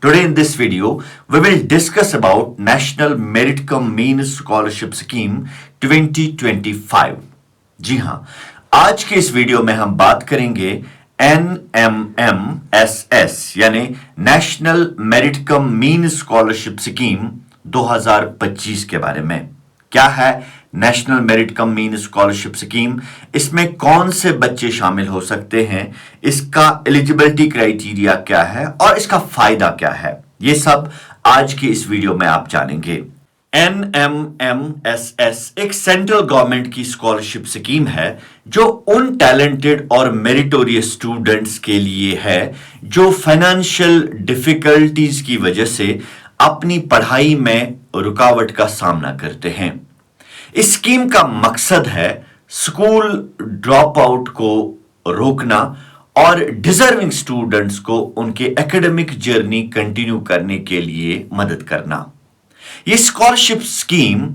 Today in this video, we will discuss about National Merit Cum Mean Scholarship Scheme 2025. जी हाँ, आज के इस video में हम बात करेंगे NMMSS यानी नेशनल मेरिट कम मीन स्कॉलरशिप स्कीम 2025 के बारे में। क्या है नेशनल मेरिट कम मीन स्कॉलरशिप स्कीम, इसमें कौन से बच्चे शामिल हो सकते हैं, इसका एलिजिबिलिटी क्राइटेरिया क्या है और इसका फायदा क्या है, ये सब आज के इस वीडियो में आप जानेंगे। NMMSS एक सेंट्रल गवर्नमेंट की स्कॉलरशिप स्कीम है जो उन टैलेंटेड और मेरिटोरियस स्टूडेंट्स के लिए है जो फाइनेंशियल डिफिकल्टीज की वजह से अपनी पढ़ाई में रुकावट का सामना करते हैं। इस स्कीम का मकसद है स्कूल ड्रॉप आउट को रोकना और डिजर्विंग स्टूडेंट्स को उनके एकेडमिक जर्नी कंटिन्यू करने के लिए मदद करना। ये स्कॉलरशिप स्कीम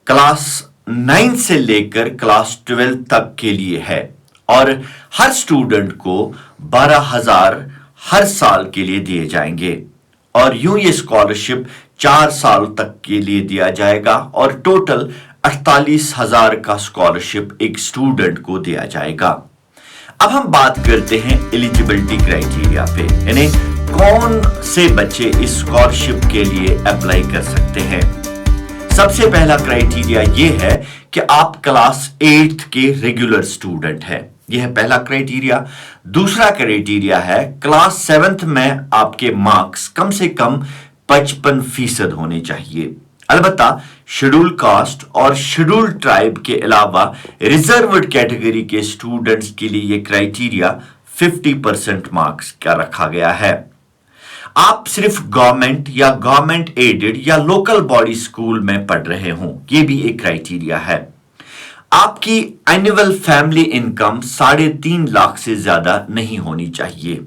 क्लास 9 से लेकर क्लास 12 तक के लिए है और हर स्टूडेंट को 12,000 हर साल के लिए दिए जाएंगे और यूं ये स्कॉलरशिप 4 साल तक के लिए दिया जाएगा और टोटल 48,000 का स्कॉलरशिप एक स्टूडेंट को दिया जाएगा। अब हम बात करते हैं एलिजिबिलिटी क्राइटेरिया पे, यानी कौन से बच्चे इस स्कॉलरशिप के लिए अप्लाई कर सकते हैं। सबसे पहला क्राइटेरिया ये है कि आप क्लास 8 के रेगुलर स्टूडेंट हैं, यह है पहला क्राइटेरिया। दूसरा क्राइटेरिया है क्लास 7th में आपके मार्क्स कम से कम 55% होने चाहिए। अलबत्ता शेड्यूल कास्ट और शेड्यूल ट्राइब के अलावा रिजर्व्ड कैटेगरी के स्टूडेंट्स के लिए यह क्राइटेरिया 50% मार्क्स का रखा गया है। आप सिर्फ गवर्नमेंट या गवर्नमेंट एडेड या लोकल बॉडी स्कूल में पढ़ रहे हों, यह भी एक क्राइटेरिया है। आपकी एनुअल फैमिली इनकम 3.5 लाख से ज्यादा नहीं होनी चाहिए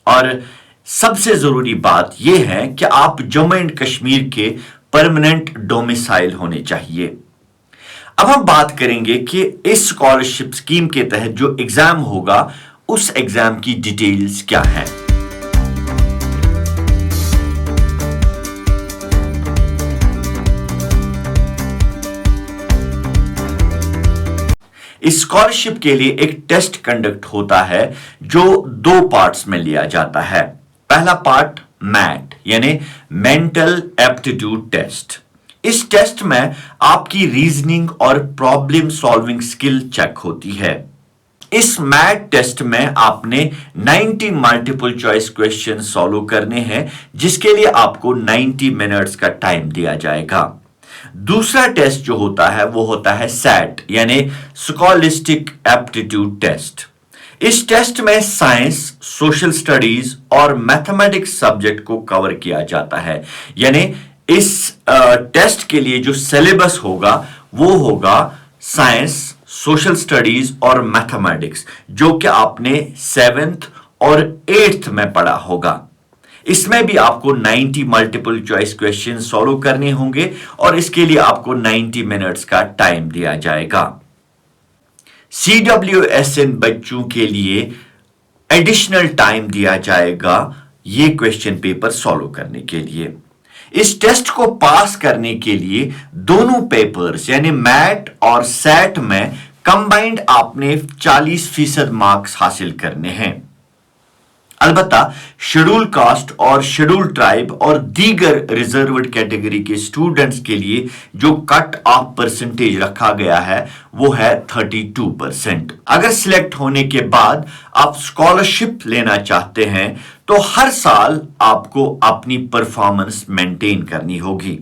और सबसे जरूरी बात यह है कि आप जम्मू एंड कश्मीर के परमानेंट डोमिसाइल होने चाहिए। अब हम बात करेंगे कि इस स्कॉलरशिप स्कीम के तहत जो एग्जाम होगा उस एग्जाम की डिटेल्स क्या है। इस स्कॉलरशिप के लिए एक टेस्ट कंडक्ट होता है जो 2 पार्ट्स में लिया जाता है। पहला पार्ट मैट यानी मेंटल एप्टीट्यूड टेस्ट। इस टेस्ट में आपकी रीजनिंग और प्रॉब्लम सॉल्विंग स्किल चेक होती है। इस मैट टेस्ट में आपने 90 मल्टीपल चॉइस क्वेश्चन सॉल्व करने हैं जिसके लिए आपको 90 मिनट्स का टाइम दिया जाएगा। दूसरा टेस्ट जो होता है वो होता है सैट यानी स्कॉलिस्टिक एप्टीट्यूड टेस्ट। इस टेस्ट में साइंस, सोशल स्टडीज और मैथमेटिक्स सब्जेक्ट को कवर किया जाता है, यानी इस टेस्ट के लिए जो सिलेबस होगा वो होगा साइंस, सोशल स्टडीज और मैथमेटिक्स, जो कि आपने 7th और 8th में पढ़ा होगा। इसमें भी आपको 90 मल्टीपल चॉइस क्वेश्चन सॉल्व करने होंगे और इसके लिए आपको 90 मिनट्स का टाइम दिया जाएगा। CWSN बच्चों के लिए एडिशनल टाइम दिया जाएगा ये क्वेश्चन पेपर सॉल्व करने के लिए। इस टेस्ट को पास करने के लिए दोनों पेपर्स यानी मैट और सैट में कंबाइंड आपने 40% मार्क्स हासिल करने हैं। अलबत्ता शेड्यूल कास्ट और शेड्यूल ट्राइब और दीगर रिजर्व्ड कैटेगरी के स्टूडेंट्स के लिए जो कट ऑफ परसेंटेज रखा गया है वो है 32%। अगर सिलेक्ट होने के बाद आप स्कॉलरशिप लेना चाहते हैं तो हर साल आपको अपनी परफॉर्मेंस मेंटेन करनी होगी।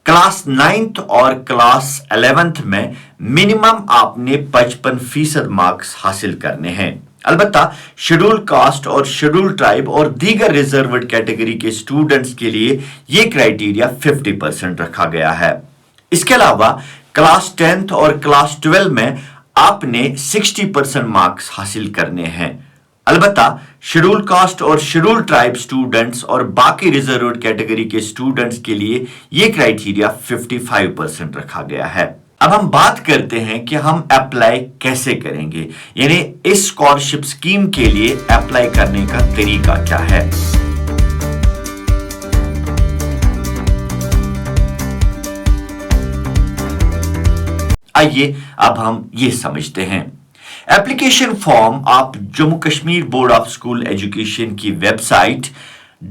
क्लास 9th और क्लास 11th में मिनिमम आपने 55% मार्क्स हासिल करने हैं। अलबत्ता शेड्यूल कास्ट और शेड्यूल ट्राइब और दीगर रिजर्व्ड कैटेगरी के स्टूडेंट्स के लिए यह क्राइटेरिया 50% रखा गया है। इसके अलावा क्लास 10th और क्लास 12 में आपने 60% मार्क्स हासिल करने हैं। अलबत्ता शेड्यूल कास्ट और शेड्यूल ट्राइब स्टूडेंट्स और बाकी रिजर्व्ड कैटेगरी के स्टूडेंट्स के लिए यह क्राइटेरिया 55% रखा गया है। अब हम बात करते हैं कि हम अप्लाई कैसे करेंगे, यानी इस स्कॉलरशिप स्कीम के लिए अप्लाई करने का तरीका क्या है। आइए अब हम ये समझते हैं। एप्लीकेशन फॉर्म आप Jammu Kashmir board of school education की वेबसाइट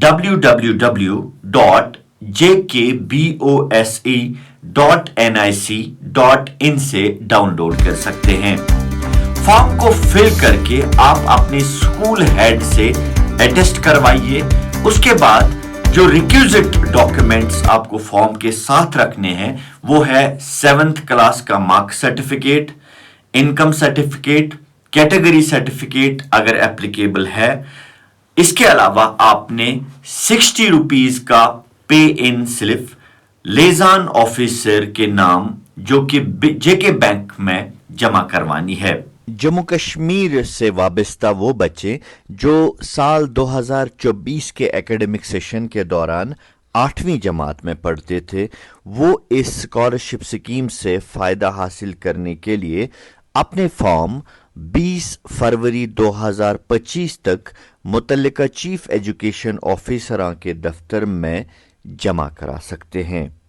www.jkbose.nic.in से डाउनलोड कर सकते हैं। फॉर्म को फिल करके आप अपने स्कूल हेड से अटेस्ट करवाइए। उसके बाद जो रिक्विजिट डॉक्यूमेंट्स आपको फॉर्म के साथ रखने हैं वो है 7th क्लास का mark certificate, income certificate, category certificate अगर एप्लीकेबल है। इसके अलावा आपने 60 रुपीज का पे इन स्लिप लेजान ऑफिसर के नाम जो कि जेके बैंक में जमा करवानी है। जम्मू कश्मीर से वाबस्ता वो बच्चे जो साल 2024 के एकेडमिक सेशन के दौरान 8वीं जमात में पढ़ते थे, वो इस स्कॉलरशिप स्कीम से फ़ायदा हासिल करने के लिए अपने फॉर्म 20 फरवरी 2025 तक मुतल्लिका चीफ एजुकेशन ऑफिसरां के दफ्तर में जमा करा सकते हैं।